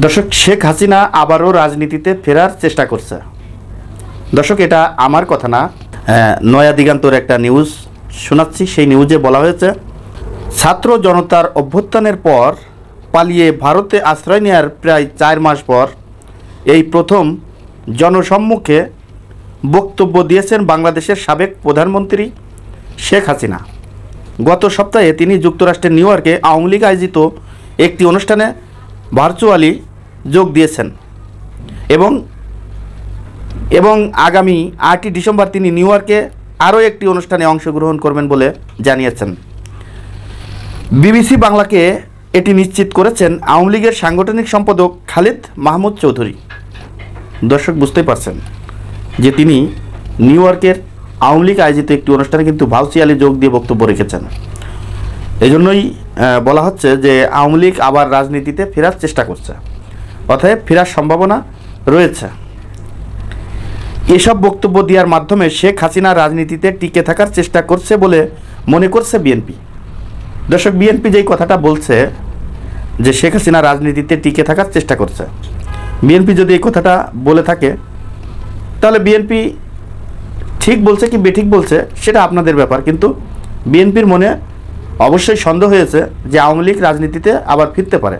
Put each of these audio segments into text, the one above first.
দর্শক, শেখ হাসিনা আবারও রাজনীতিতে ফেরার চেষ্টা করছে। দর্শক, এটা আমার কথা না, নয়া দিগান্তর একটা নিউজ শোনাচ্ছি। সেই নিউজে বলা হয়েছে, ছাত্র জনতার অভ্যুত্থানের পর পালিয়ে ভারতে আশ্রয় নেওয়ার প্রায় 4 মাস পর এই প্রথম জনসম্মুখে বক্তব্য দিয়েছেন বাংলাদেশের সাবেক প্রধানমন্ত্রী শেখ হাসিনা। গত সপ্তাহে তিনি যুক্তরাষ্ট্রের নিউ ইয়র্কে আওয়ামী লীগ আয়োজিত একটি অনুষ্ঠানে ভার্চুয়ালি যোগ দিয়েছেন এবং আগামী 8 ডিসেম্বর তিনি নিউ ইয়র্কে আরও একটি অনুষ্ঠানে অংশগ্রহণ করবেন বলে জানিয়েছেন। বিবিসি বাংলাকে এটি নিশ্চিত করেছেন আওয়ামী লীগের সাংগঠনিক সম্পাদক খালিদ মাহমুদ চৌধুরী। দর্শক, বুঝতেই পারছেন যে তিনি নিউ ইয়র্কের আওয়ামী লীগ আয়োজিত একটি অনুষ্ঠানে কিন্তু ভার্চুয়ালি যোগ দিয়ে বক্তব্য রেখেছেন। এই জন্যই বলা হচ্ছে যে আওয়ামী লীগ আবার রাজনীতিতে ফেরার চেষ্টা করছে, অতএব ফেরার সম্ভাবনা রয়েছে। এসব বক্তব্য দেওয়ার মাধ্যমে শেখ হাসিনা রাজনীতিতে টিকে থাকার চেষ্টা করছে বলে মনে করছে বিএনপি। দর্শক, বিএনপি যেই কথাটা বলছে যে শেখ হাসিনা রাজনীতিতে টিকে থাকার চেষ্টা করছে, বিএনপি যদি এই কথাটা বলে থাকে তাহলে বিএনপি ঠিক বলছে কি বেঠিক বলছে সেটা আপনাদের ব্যাপার, কিন্তু বিএনপির মনে অবশ্যই সন্দেহ হয়েছে যে আওয়ামী লীগ রাজনীতিতে আবার ফিরতে পারে।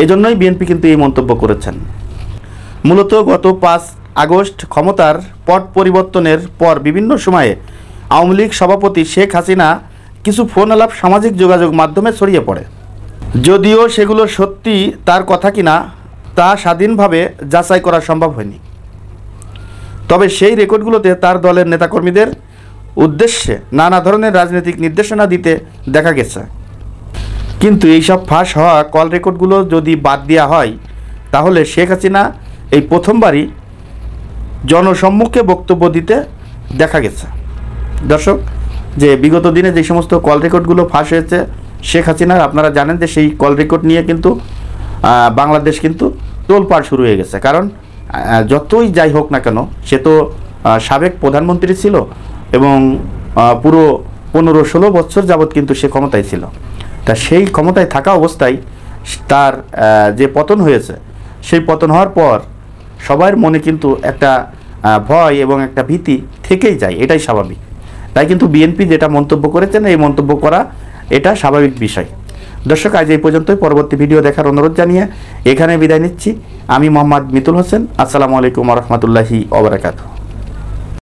এই জন্যই বিএনপি কিন্তু এই মন্তব্য করেছেন। মূলত গত 5 আগস্ট ক্ষমতার পট পরিবর্তনের পর বিভিন্ন সময়ে আওয়ামী লীগ সভাপতি শেখ হাসিনা কিছু ফোন আলাপ সামাজিক যোগাযোগ মাধ্যমে ছড়িয়ে পড়ে। যদিও সেগুলো সত্যি তার কথা কিনা তা স্বাধীনভাবে যাচাই করা সম্ভব হয়নি, তবে সেই রেকর্ডগুলোতে তার দলের নেতাকর্মীদের উদ্দেশ্যে নানা ধরনের রাজনৈতিক নির্দেশনা দিতে দেখা গেছে। কিন্তু এইসব ফাঁস হওয়া কল রেকর্ডগুলো যদি বাদ দেওয়া হয় তাহলে শেখ হাসিনা এই প্রথমবারই জনসম্মুখে বক্তব্য দিতে দেখা গেছে। দর্শক, যে বিগত দিনে যে সমস্ত কল রেকর্ডগুলো ফাঁস হয়েছে শেখ হাসিনার, আপনারা জানেন যে সেই কল রেকর্ড নিয়ে কিন্তু বাংলাদেশ কিন্তু তোলপাড় শুরু হয়ে গেছে। কারণ যতই যাই হোক না কেন, সে তো সাবেক প্রধানমন্ত্রী ছিল এবং পুরো 15-16 বছর যাবৎ কিন্তু সে ক্ষমতায় ছিল। তা সেই ক্ষমতায় থাকা অবস্থায় তার যে পতন হয়েছে, সেই পতন হওয়ার পর সবার মনে কিন্তু একটা ভয় এবং একটা ভীতি থেকেই যায়, এটাই স্বাভাবিক। তাই কিন্তু বিএনপি যেটা মন্তব্য করেছেন, এই মন্তব্য করা এটা স্বাভাবিক বিষয়। দর্শক, আজ এই পর্যন্তই। পরবর্তী ভিডিও দেখার অনুরোধ জানিয়ে এখানে বিদায় নিচ্ছি। আমি মোহাম্মদ মিতুল হোসেন। আসসালামু আলাইকুম ওয়া রাহমাতুল্লাহি ওয়া বারাকাতুহু।